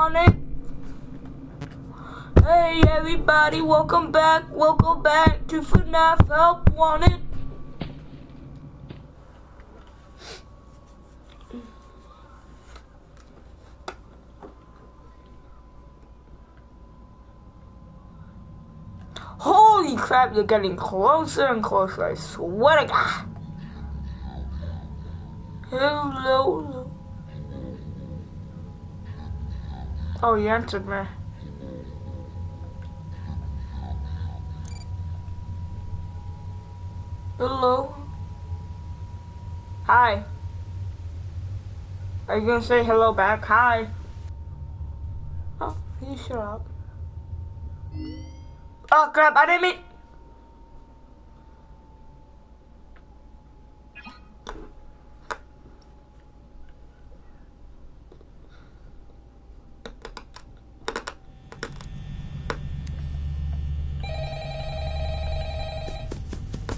want it? Hey everybody, welcome back to FNAF Help Wanted. Holy crap, you're getting closer and closer, I swear to God. Hello. Oh, you answered me. Hello. Hi. Are you gonna say hello back? Hi. Oh, you shut up. Oh crap, I didn't mean.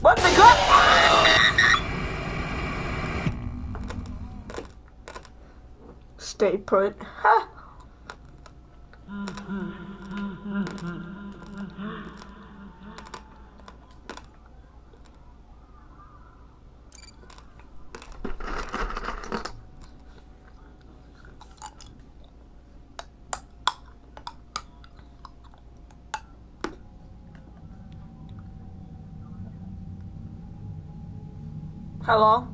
What the god? Stay put. Huh. Hello?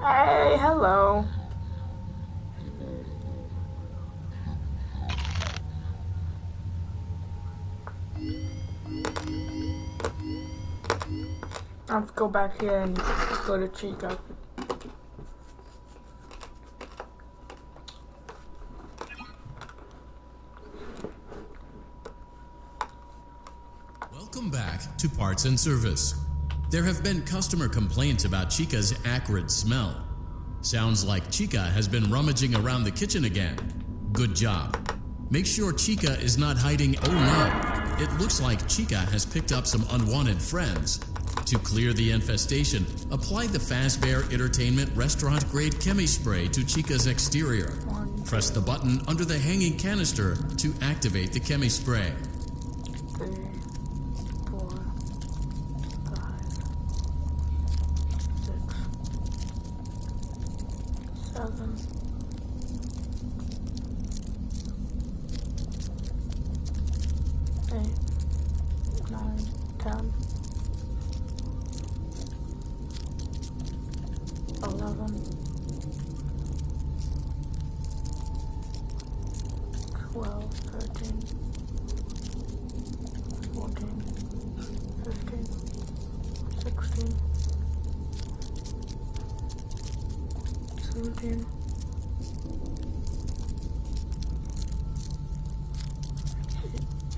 Hey, hello. I have to go back here and go to Chica. Welcome back to Parts and Service. There have been customer complaints about Chica's acrid smell. Sounds like Chica has been rummaging around the kitchen again. Good job. Make sure Chica is not hiding. Oh no, it looks like Chica has picked up some unwanted friends. To clear the infestation, apply the Fazbear Entertainment restaurant grade chemi spray to Chica's exterior. Press the button under the hanging canister to activate the chemi spray. 3, 4, 5, 6, 7, 8, 9, 10, 11, 12, 13, 14, 15, 16, 17,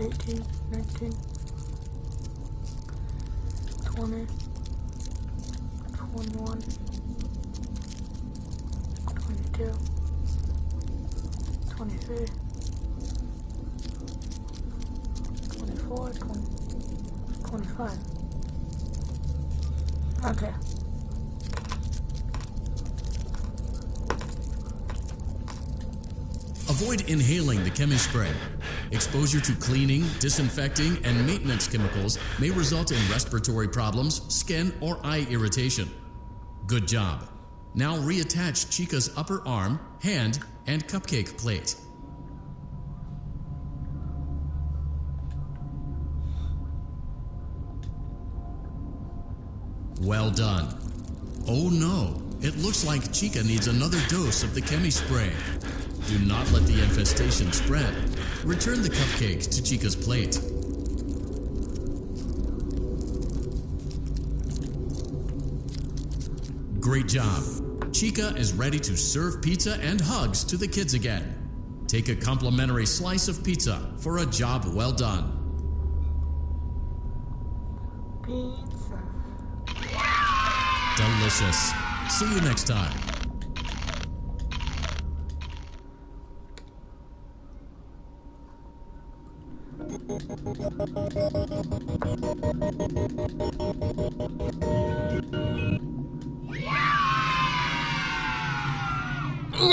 18, 19, 20, 21, 22, 23, 24, 25. Okay. Avoid inhaling the chemi spray. Exposure to cleaning, disinfecting, and maintenance chemicals may result in respiratory problems, skin, or eye irritation. Good job. Now reattach Chica's upper arm, hand, and cupcake plate. Well done. Oh no, it looks like Chica needs another dose of the chemi spray. Do not let the infestation spread. Return the cupcake to Chica's plate. Great job. Chica is ready to serve pizza and hugs to the kids again. Take a complimentary slice of pizza for a job well done. Pizza. Delicious. See you next time. Hey,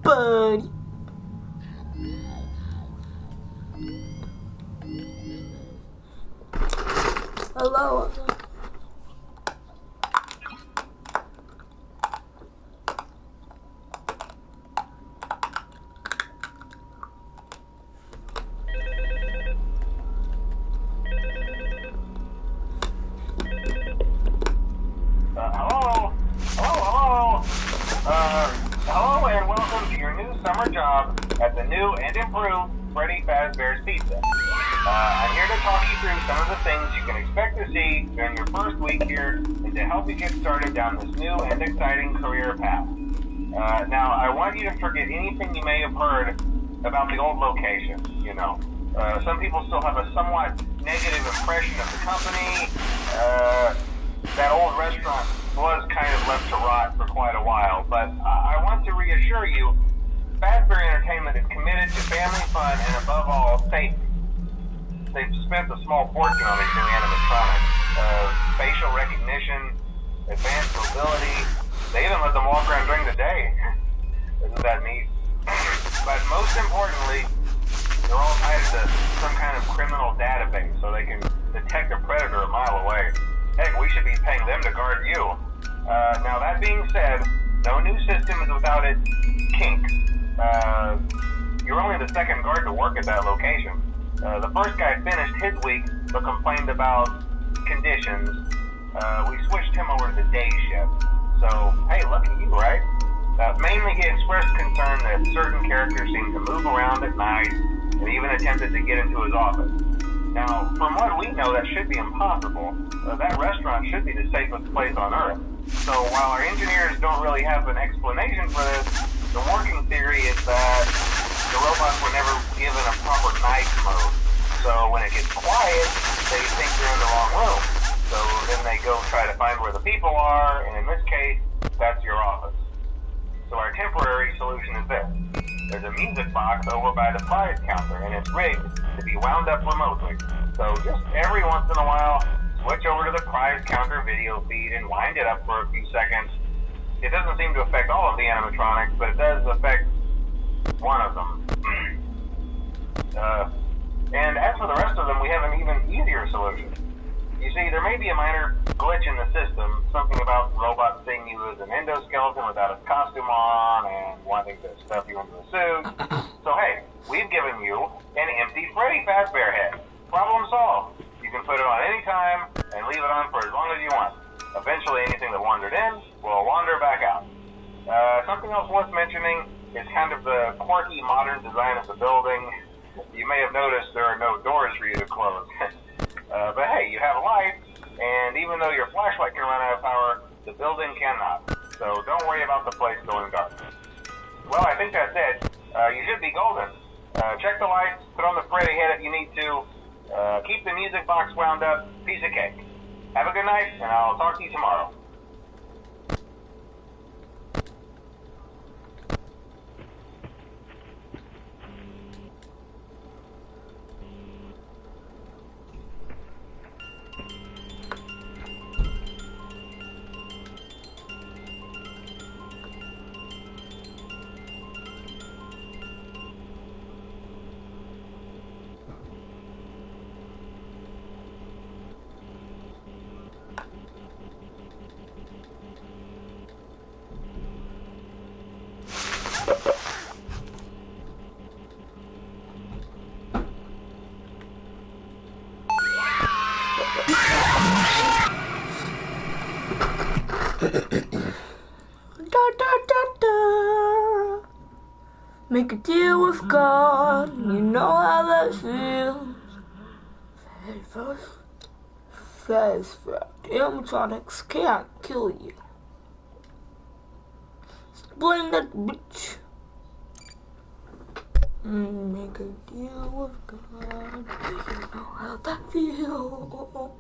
buddy. Hello. Hello and welcome to your new summer job at the new and improved Freddy Fazbear's Pizza. I'm here to talk you through some of the things you can expect to see during your first week here and to help you get started down this new and exciting career path. Now, I want you to forget anything you may have heard about the old location, you know. Some people still have a somewhat negative impression of the company. That old restaurant was kind of left to rot for quite a while, but I want to reassure you, Fazbear Entertainment is committed to family fun and above all, safety. They've spent a small fortune on these new animatronics. Facial recognition, advanced mobility, they even let them walk around during the day. Isn't that neat? But most importantly, they're all tied to some kind of criminal database so they can detect a predator a mile away. Heck, we should be paying them to guard you. Now that being said, no new system is without its kinks. You're only the second guard to work at that location. The first guy finished his week but complained about conditions. We switched him over to the day shift. So, hey, lucky you, right? Mainly he expressed concern that certain characters seemed to move around at night and even attempted to get into his office. Now, from what we know, that should be impossible. That restaurant should be the safest place on Earth. So while our engineers don't really have an explanation for this, the working theory is that the robots were never given a proper night mode. So when it gets quiet, they think they're in the wrong room. So then they go try to find where the people are, and in this case, that's your office. So our temporary solution is this. There's a music box over by the prize counter, and it's rigged to be wound up remotely. So just every once in a while, switch over to the prize counter video feed and wind it up for a few seconds. It doesn't seem to affect all of the animatronics, but it does affect one of them. And as for the rest of them, we have an even easier solution. You see, there may be a minor glitch in the system, something about robots seeing you as an endoskeleton without a costume on and wanting to stuff you into a suit. So hey, we've given you an empty Freddy Fazbear head. Problem solved. You can put it on any time and leave it on for as long as you want. Eventually anything that wandered in will wander back out. Something else worth mentioning is kind of the quirky modern design of the building. You may have noticed there are no doors for you to close. But hey, you have a light, and even though your flashlight can run out of power, the building cannot. So don't worry about the place going dark. Well, I think that's it. You should be golden. Check the lights, put on the Freddy head if you need to. Keep the music box wound up. Piece of cake. Have a good night, and I'll talk to you tomorrow. Make a deal with God, you know how that feels. Fazbear, animatronics can't kill you. Blame that bitch. Make a deal with God, you know how that feels.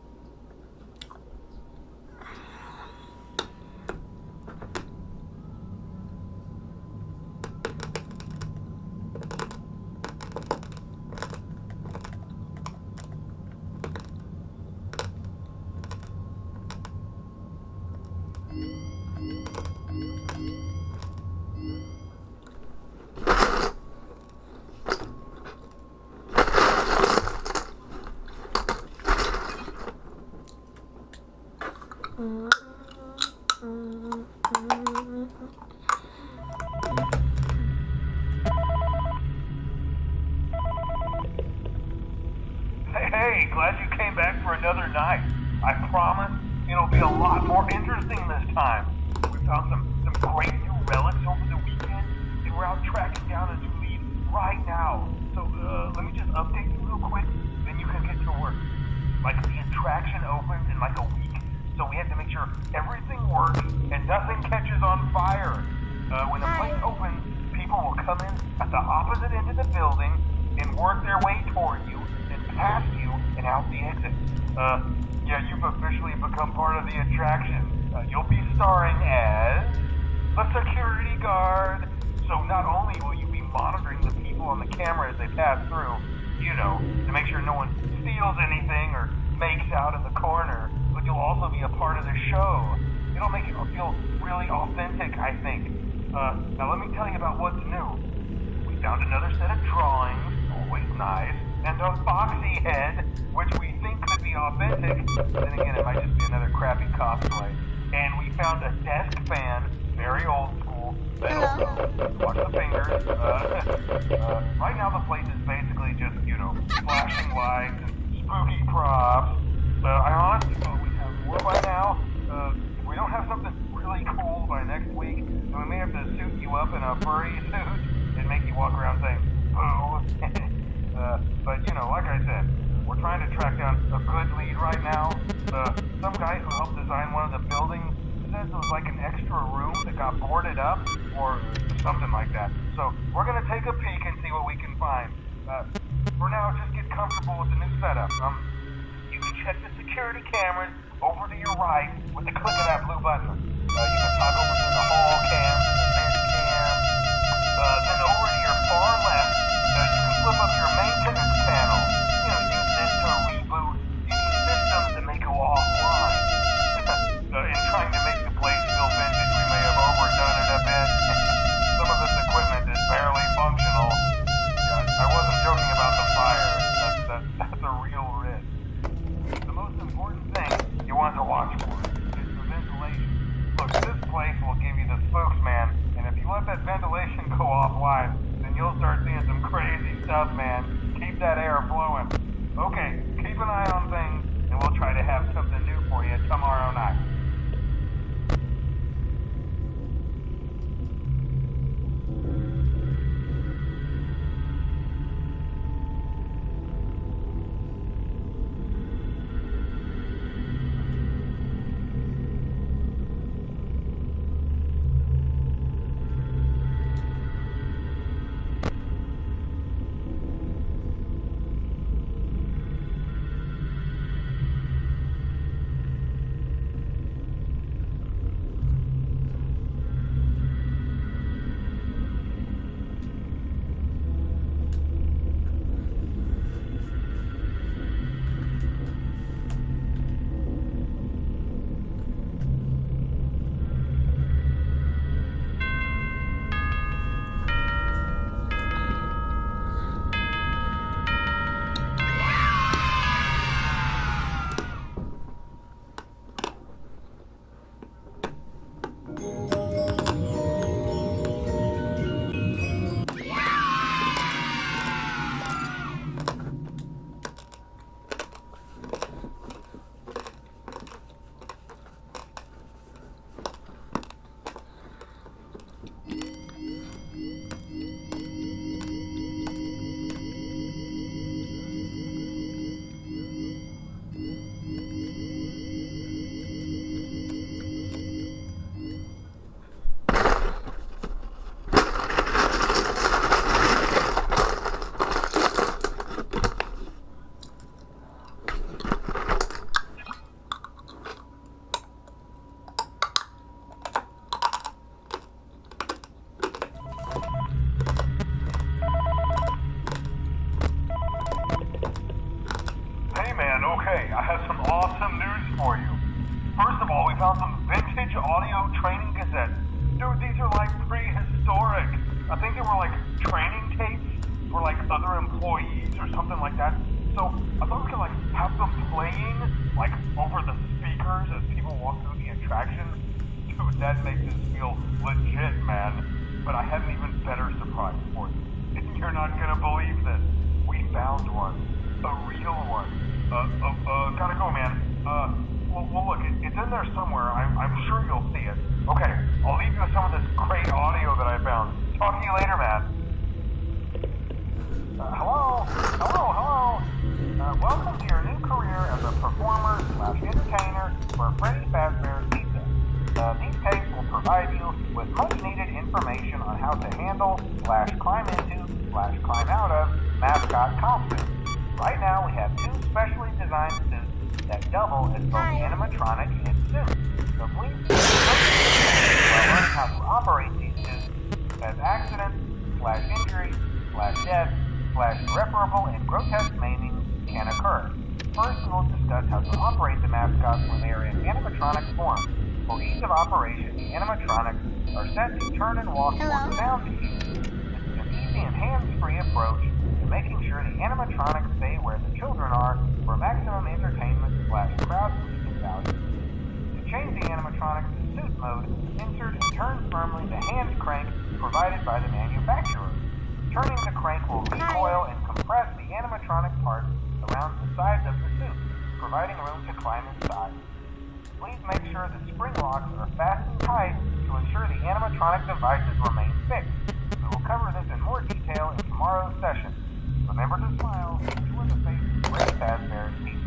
found some great new relics over the weekend, and we're out tracking down a new lead right now. So let me just update you real quick, then you can get to work. Like, the attraction opens in like a week, so we have to make sure everything works and nothing catches on fire. When the place opens, people will come in at the opposite end of the building and work their way toward you, then past you and out the exit. Yeah, you've officially become part of the attraction. You'll be starring as the security guard. So not only will you be monitoring the people on the camera as they pass through, you know, to make sure no one steals anything or makes out in the corner, but you'll also be a part of the show. It'll make it feel really authentic, I think. Now let me tell you about what's new. We found another set of drawings, always nice, and a foxy head, which we think could be authentic. Then again, it might just be another crappy cosplay. And we found a desk fan, very old school. Watch the fingers. Right now the place is basically just, you know, flashing lights and spooky props. I honestly thought we'd have more by now. If we don't have something really cool by next week, then we may have to suit you up in a furry suit and make you walk around saying, boo. But, you know, like I said, we're trying to track down a good lead right now. Some guy who helped design one of the buildings says it was like an extra room that got boarded up or something like that. So we're going to take a peek and see what we can find. For now, just get comfortable with the new setup. You can check the security cameras over to your right with the click of that blue button. You can toggle between the hall cam and the vent cam. Then over to your far left, you can flip up your maintenance panel. You know, use this to reboot any systems that may go offline. In trying to make the place feel vintage, we may have overdone it a bit. Some of this equipment is barely functional. I wasn't joking about the fire. That's a real risk. The most important thing you want to watch for is the ventilation. Look, this place will give you the spooks, man. And if you let that ventilation go offline, then you'll start seeing some crazy stuff, man. Keep that air flowing. Okay, keep an eye on things, and we'll try to have something new for you tomorrow night. Okay, I have some awesome news for you. First of all, we found some vintage audio training cassettes. Dude, these are like prehistoric. I think they were like training tapes for like other employees or something like that. So I thought we could like have them playing like over the speakers as people walk through the attraction. Dude, that makes us feel legit, man. But I have an even better surprise for you. You're not gonna believe this. We found one. A real one. Gotta go, man. Well, look, it's in there somewhere. I'm sure you'll see it. Okay, you with much needed information on how to handle / climb into / climb out of mascot costumes. Right now we have 2 specially designed suits that double as both animatronic and suit. So please while learning how to operate these suits, as accidents / injury / death / irreparable and grotesque maiming can occur. First, we will discuss how to operate the mascots when they are in animatronic form. For ease of operation, the animatronics are set to turn and walk towards the sound machine. This is an easy and hands-free approach to making sure the animatronics stay where the children are for maximum entertainment / crowd-pleasing value. To change the animatronics to suit mode, insert and turn firmly the hand crank provided by the manufacturer. Turning the crank will recoil and compress the animatronic parts around the sides of the suit, providing room to climb inside. Please make sure the spring locks are fastened tight to ensure the animatronic devices remain fixed. We will cover this in more detail in tomorrow's session. Remember to smile and enjoy the face of Freddy Fazbear's Pizza.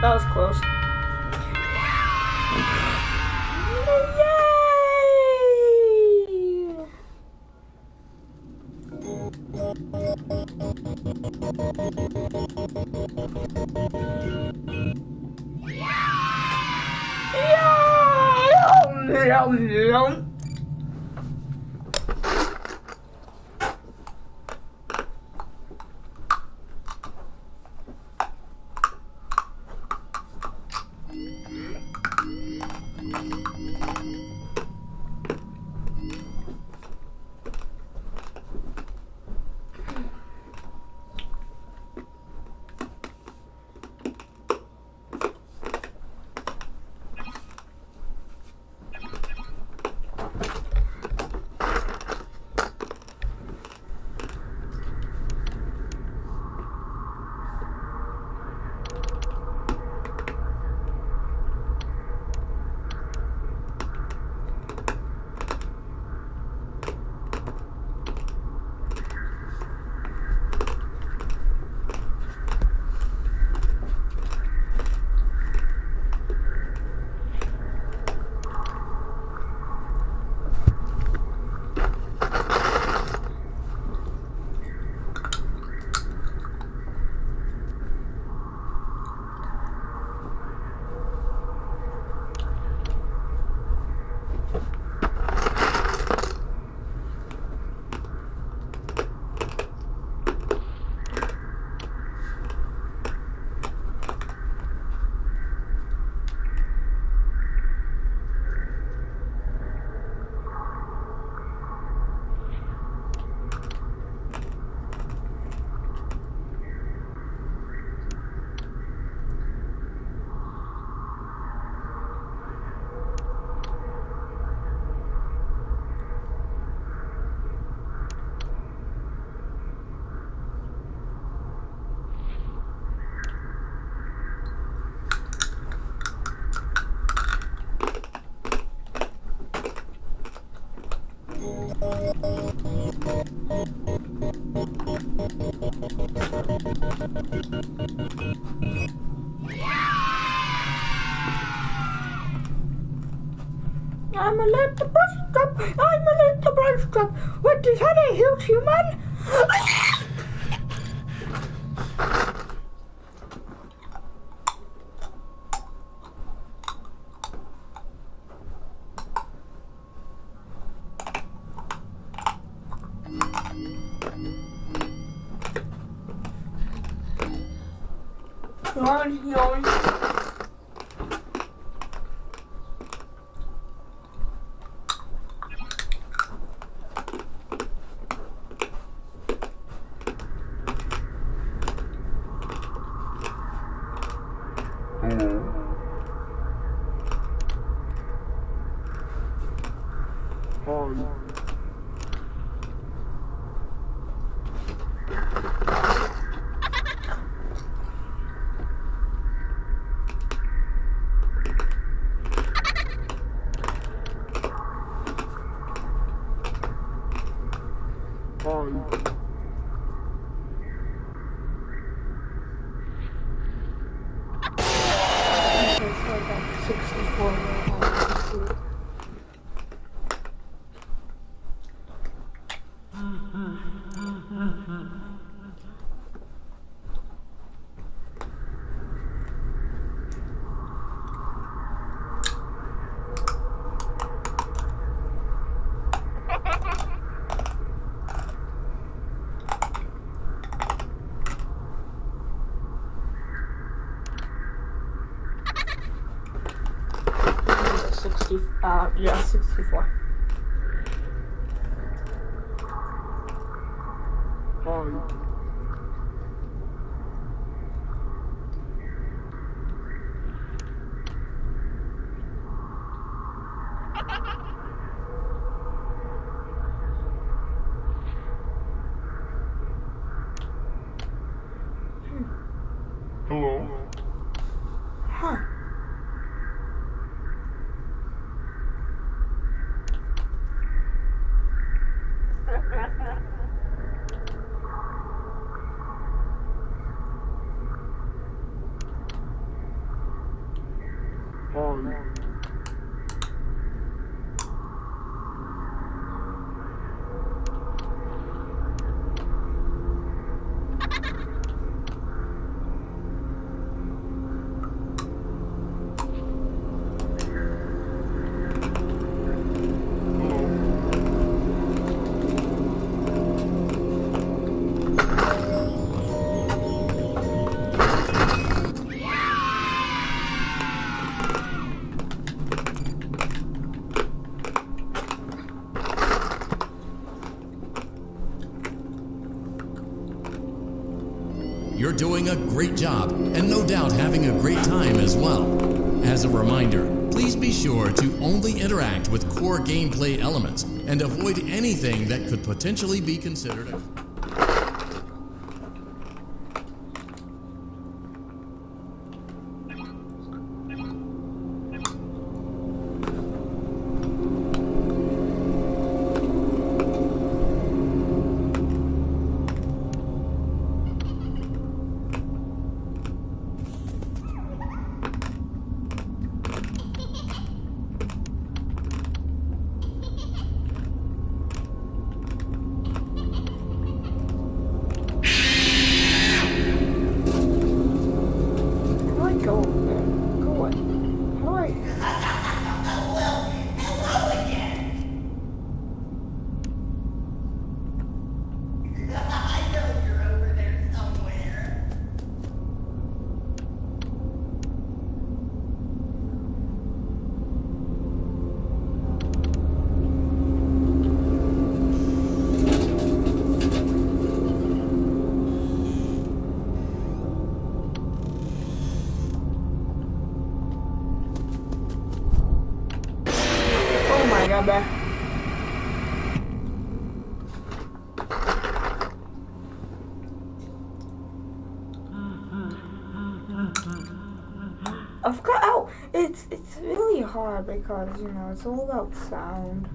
That was close. Yay! I'm a little brush drop. I'm a little brush drop. What is that? A huge human? Yawn. Yeah, 64. Hello? Huh. You're doing a great job, and no doubt having a great time as well. As a reminder, please be sure to only interact with core gameplay elements and avoid anything that could potentially be considered a... Back. I forgot how it's really hard because it's all about sound.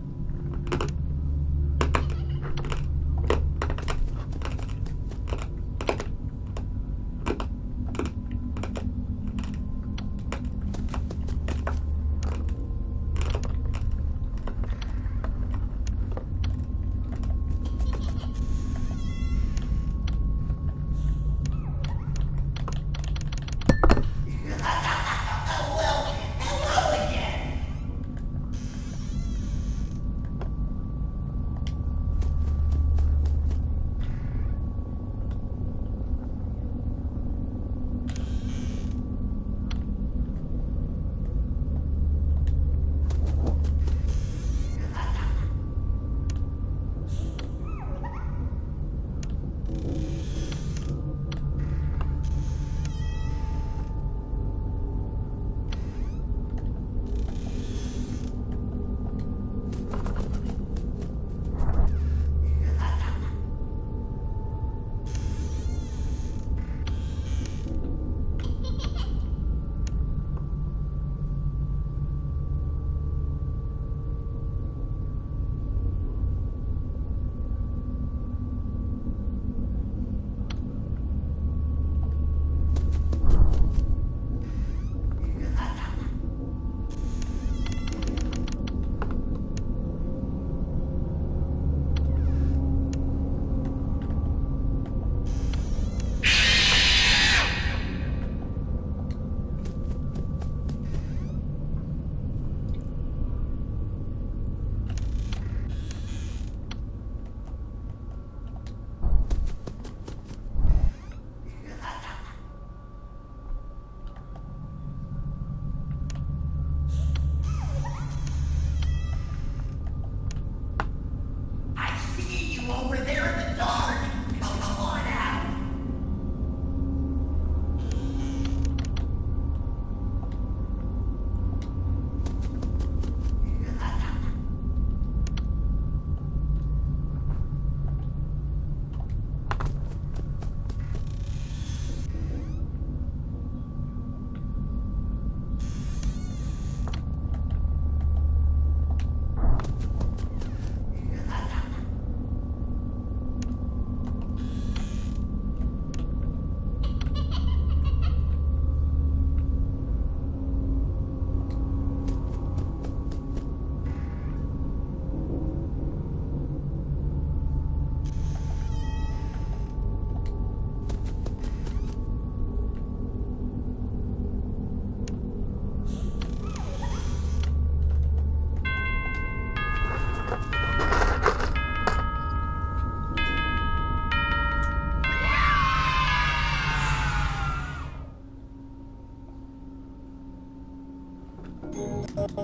I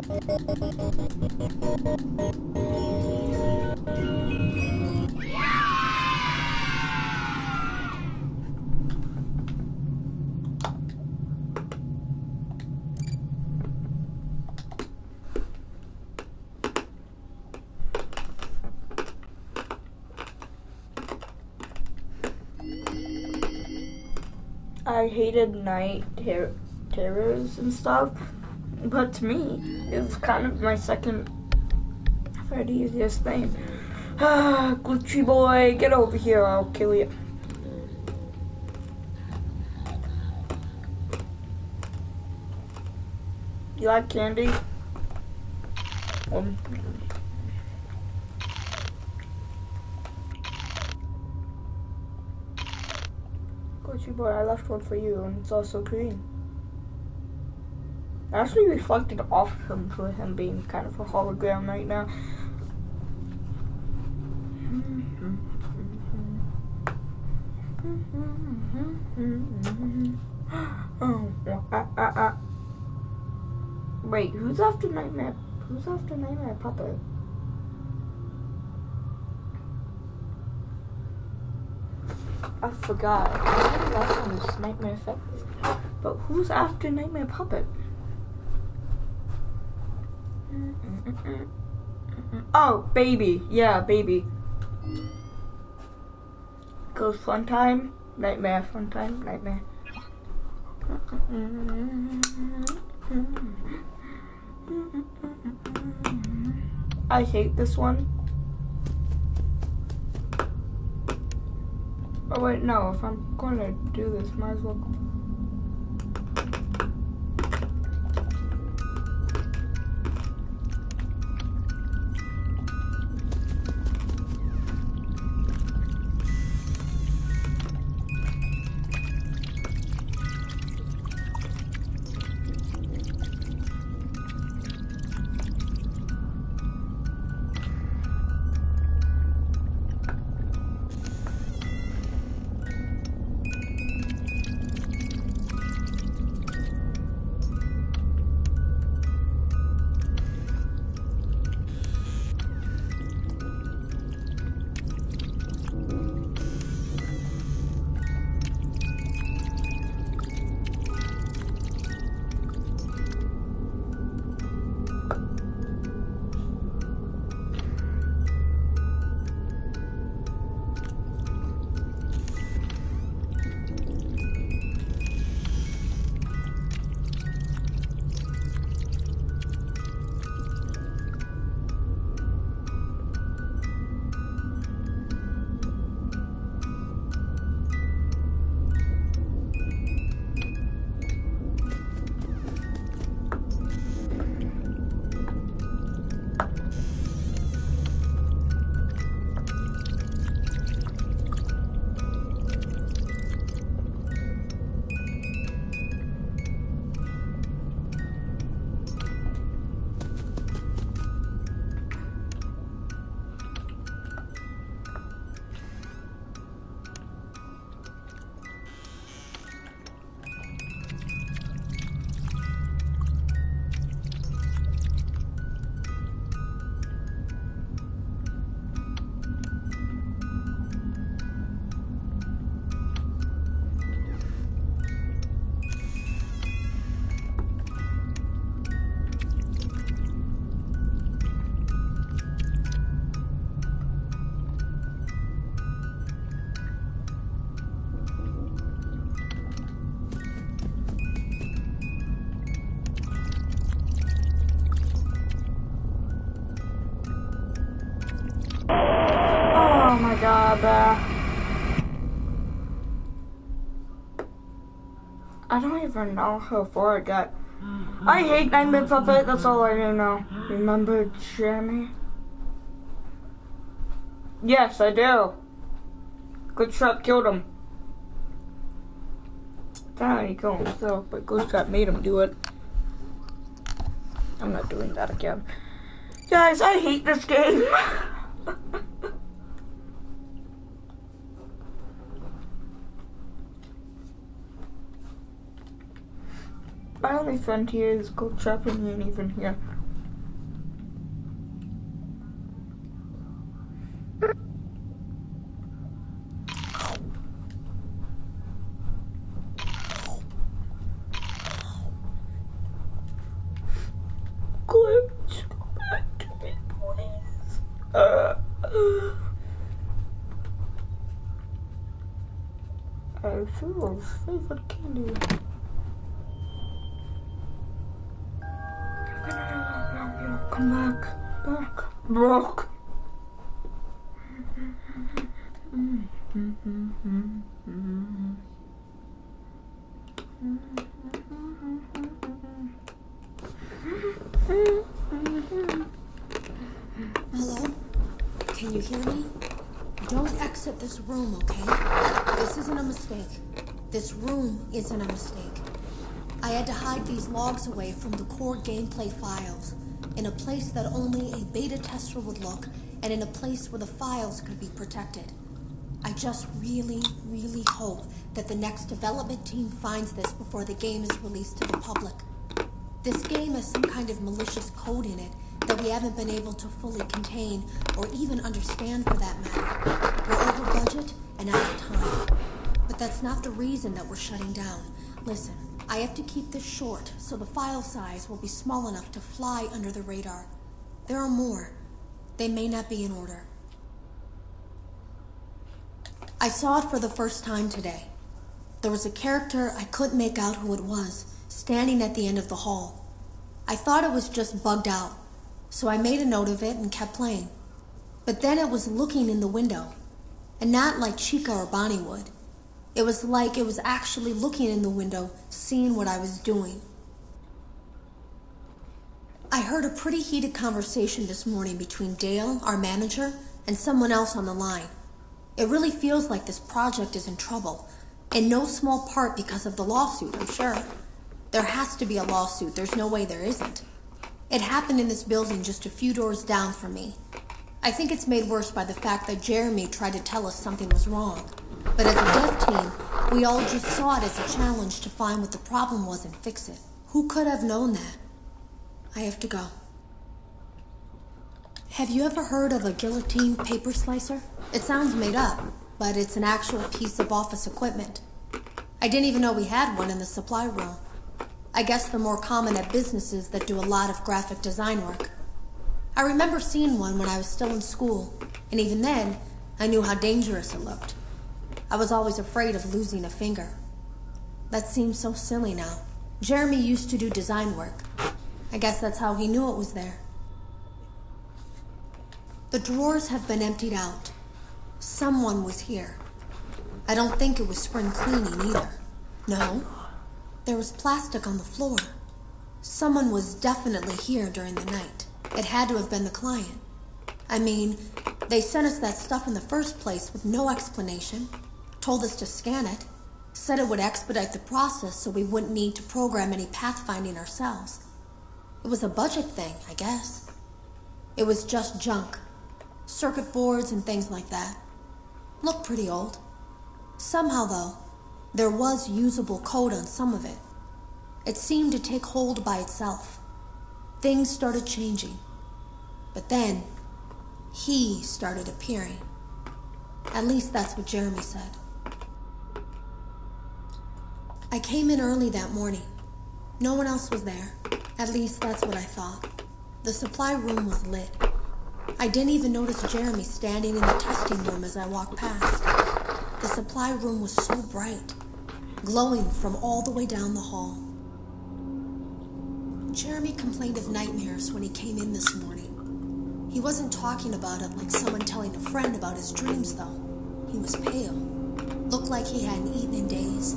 hated night terrors and stuff, but to me, it was kind of my second easiest thing. Glitchy boy, get over here, I'll kill you. You like candy? Glitchy boy, I left one for you, and it's also green. Actually reflected off him for him being kind of a hologram right now. Wait, who's after Nightmare? Who's after Nightmare Puppet? I forgot. I think last one was Nightmare Effect. But who's after Nightmare Puppet? Oh, baby. Yeah, baby. Goes fun time, nightmare, fun time, nightmare. I hate this one. Oh wait, no, if I'm gonna do this, might as well. Oh my god, I don't even know how far I got. I hate Nightmare Puppet, that's all I know. Remember Jeremy? Yes, I do. Good Trap killed him. Damn, he killed himself, but Ghost Trap made him do it. I'm not doing that again. Guys, I hate this game. My only friend here is Ghost Trap and he ain't even here. Okay, Phil's favorite candy. Come back. Broke. Hello? Can you hear me? Don't exit this room, okay? This isn't a mistake. This room isn't a mistake. I had to hide these logs away from the core gameplay files, in a place that only a beta tester would look, and in a place where the files could be protected. I just really hope that the next development team finds this before the game is released to the public. This game has some kind of malicious code in it that we haven't been able to fully contain or even understand, for that matter. We're over budget and out of time. But that's not the reason that we're shutting down. Listen, I have to keep this short so the file size will be small enough to fly under the radar. There are more. They may not be in order. I saw it for the first time today. There was a character I couldn't make out who it was, standing at the end of the hall. I thought it was just bugged out, so I made a note of it and kept playing. But then it was looking in the window, and not like Chica or Bonnie would. It was like it was actually looking in the window, seeing what I was doing. I heard a pretty heated conversation this morning between Dale, our manager, and someone else on the line. It really feels like this project is in trouble, in no small part because of the lawsuit, I'm sure. There has to be a lawsuit. There's no way there isn't. It happened in this building just a few doors down from me. I think it's made worse by the fact that Jeremy tried to tell us something was wrong. But as a dev team, we all just saw it as a challenge to find what the problem was and fix it. Who could have known that? I have to go. Have you ever heard of a guillotine paper slicer? It sounds made up, but it's an actual piece of office equipment. I didn't even know we had one in the supply room. I guess they're more common at businesses that do a lot of graphic design work. I remember seeing one when I was still in school, and even then, I knew how dangerous it looked. I was always afraid of losing a finger. That seems so silly now. Jeremy used to do design work. I guess that's how he knew it was there. The drawers have been emptied out. Someone was here. I don't think it was spring cleaning either. No, there was plastic on the floor. Someone was definitely here during the night. It had to have been the client. I mean, they sent us that stuff in the first place with no explanation, told us to scan it, said it would expedite the process so we wouldn't need to program any pathfinding ourselves. It was a budget thing, I guess. It was just junk. Circuit boards and things like that. Looked pretty old. Somehow, though, there was usable code on some of it. It seemed to take hold by itself. Things started changing. But then, he started appearing. At least that's what Jeremy said. I came in early that morning. No one else was there. At least that's what I thought. The supply room was lit. I didn't even notice Jeremy standing in the testing room as I walked past. The supply room was so bright, glowing from all the way down the hall. Jeremy complained of nightmares when he came in this morning. He wasn't talking about it like someone telling a friend about his dreams, though. He was pale. Looked like he hadn't eaten in days.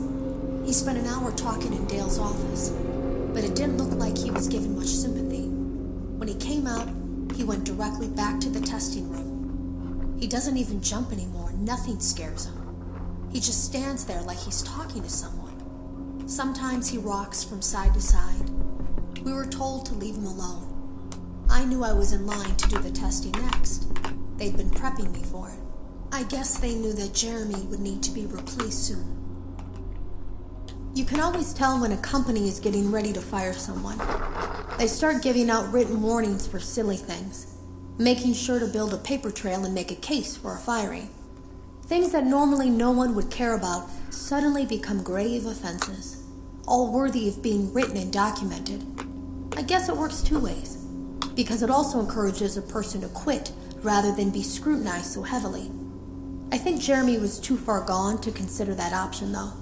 He spent an hour talking in Dale's office, but it didn't look like he was given much sympathy. When he came out, he went directly back to the testing room. He doesn't even jump anymore. Nothing scares him. He just stands there like he's talking to someone. Sometimes he rocks from side to side. We were told to leave him alone. I knew I was in line to do the testing next. They'd been prepping me for it. I guess they knew that Jeremy would need to be replaced soon. You can always tell when a company is getting ready to fire someone. They start giving out written warnings for silly things, making sure to build a paper trail and make a case for a firing. Things that normally no one would care about suddenly become grave offenses, all worthy of being written and documented. I guess it works two ways, because it also encourages a person to quit rather than be scrutinized so heavily. I think Jeremy was too far gone to consider that option, though.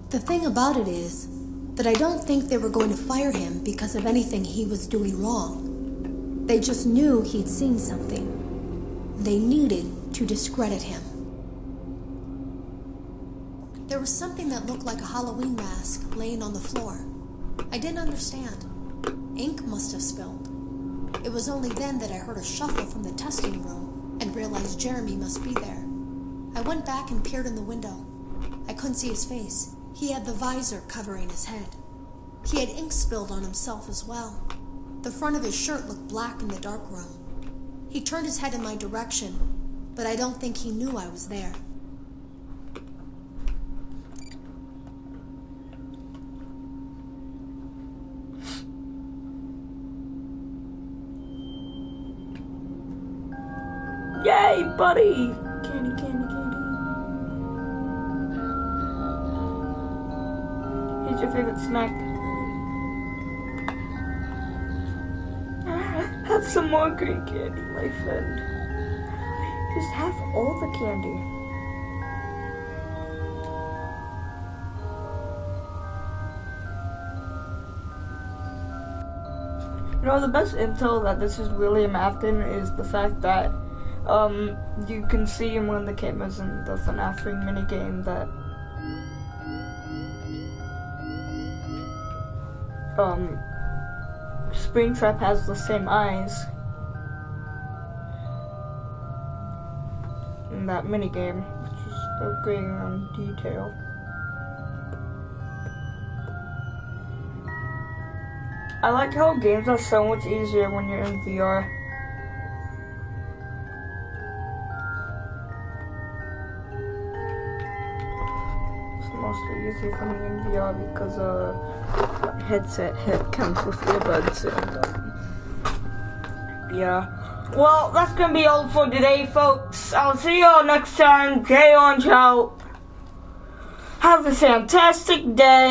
The thing about it is that I don't think they were going to fire him because of anything he was doing wrong. They just knew he'd seen something. They needed to discredit him. There was something that looked like a Halloween mask laying on the floor. I didn't understand. Ink must have spilled. It was only then that I heard a shuffle from the testing room and realized Jeremy must be there. I went back and peered in the window. I couldn't see his face. He had the visor covering his head. He had ink spilled on himself as well. The front of his shirt looked black in the dark room. He turned his head in my direction, but I don't think he knew I was there. Yay, buddy! Candy, candy, candy. Here's your favorite snack. Have some more green candy, my friend. Just have all the candy. You know, the best intel that this is William Afton is the fact that you can see him when the cameras in the FNAF Ring minigame that Springtrap has the same eyes in that minigame, which is a great detail. I like how games are so much easier when you're in VR. Mostly easier for me in VR because my headset comes with earbuds and yeah. Well, that's gonna be all for today, folks. I'll see you all next time. Jay on out. Have a fantastic day.